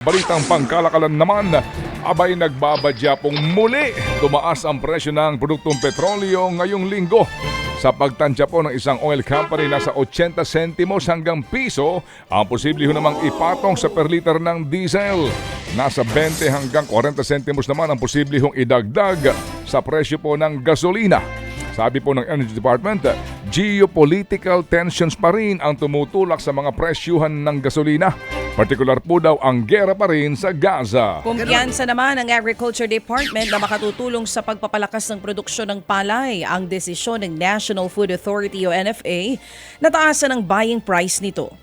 Balitang pangkalakalan naman, abay nagbabadya pong muli. Tumaas ang presyo ng produktong petrolyo ngayong linggo. Sa pagtansya po ng isang oil company, nasa 80 sentimos hanggang piso ang posible ho namang ipatong sa per liter ng diesel. Nasa 20 hanggang 40 sentimos naman ang posible hong idagdag sa presyo po ng gasolina. Sabi po ng Energy Department, geopolitical tensions pa rin ang tumutulak sa mga presyuhan ng gasolina. Partikular po daw ang gera pa rin sa Gaza. Kumpiyansa naman ng Agriculture Department na makatutulong sa pagpapalakas ng produksyon ng palay. Ang desisyon ng National Food Authority o NFA na taasan ang buying price nito.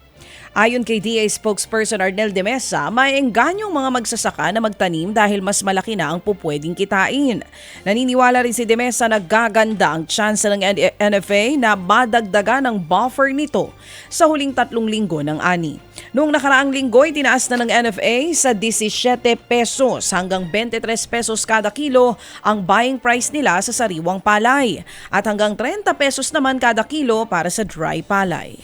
Ayon kay DA spokesperson Arnel de Mesa, maengganyong mga magsasaka na magtanim dahil mas malaki na ang pupwedeng kitain. Naniniwala rin si de Mesa na gaganda ang tsansa ng NFA na madagdagan ng buffer nito sa huling 3 linggo ng ani. Noong nakaraang linggo, itinaas na ng NFA sa 17 pesos hanggang 23 pesos kada kilo ang buying price nila sa sariwang palay at hanggang 30 pesos naman kada kilo para sa dry palay.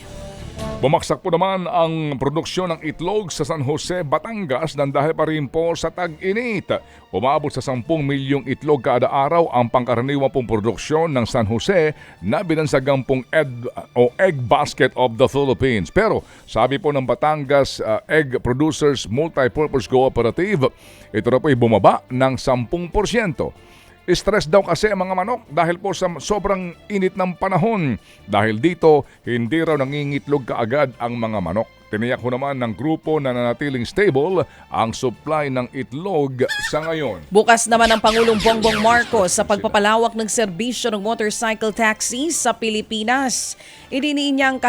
Bumaksak po naman ang produksyon ng itlog sa San Jose, Batangas nang dahil pa rin po sa tag-init. Umabot sa 10 milyong itlog kada araw ang pangkaraniwang pong produksyon ng San Jose na binansagang pong Egg Basket of the Philippines. Pero sabi po ng Batangas Egg Producers Multipurpose Cooperative, ito na po ay bumaba ng 10%. Stress daw kasi ang mga manok dahil po sa sobrang init ng panahon. Dahil dito, hindi raw nangingitlog kaagad ang mga manok. Tiniyak ho naman ng grupo na nanatiling stable ang supply ng itlog sa ngayon. Bukas naman ang Pangulong Bongbong Marcos sa pagpapalawak ng serbisyo ng motorcycle taxis sa Pilipinas. Idiniin niya ang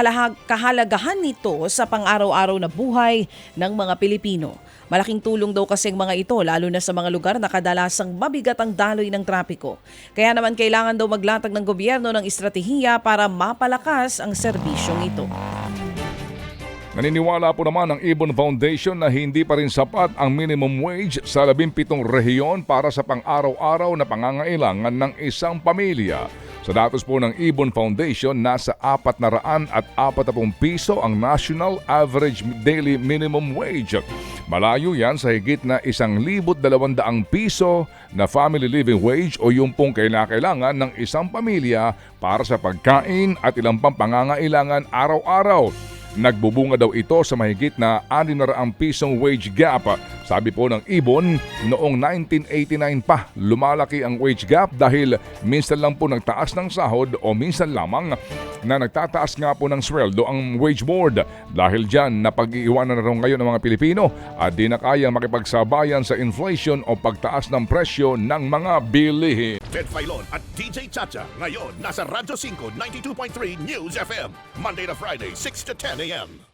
kahalagahan nito sa pang-araw-araw na buhay ng mga Pilipino. Malaking tulong daw kasi ang mga ito lalo na sa mga lugar na kadalasang mabigat ang daloy ng trapiko. Kaya naman kailangan daw maglatag ng gobyerno ng estratehiya para mapalakas ang serbisyong ito. Naniniwala po naman ang Ibon Foundation na hindi pa rin sapat ang minimum wage sa 17 rehiyon para sa pang-araw-araw na pangangailangan ng isang pamilya. Sa datos po ng Ibon Foundation, nasa 440 piso ang national average daily minimum wage. Malayo yan sa higit na 1,200 piso na family living wage o yung pong kailangan ng isang pamilya para sa pagkain at ilang pang pangangailangan araw-araw. Nagbubunga daw ito sa mahigit na 600 pisong wage gap. Sabi po ng Ibon, noong 1989 pa lumalaki ang wage gap dahil minsan lang po nagtaas ng sahod o minsan lamang na nagtataas nga po ng sweldo ang wage board. Dahil dyan, napag-iiwanan na raw ngayon ng mga Pilipino at di na kayang makipagsabayan sa inflation o pagtaas ng presyo ng mga bilihin. Ted Filon at DJ Chacha ngayon nasa Radyo 5 92.3 News FM Monday to Friday 6 to 10 a.m.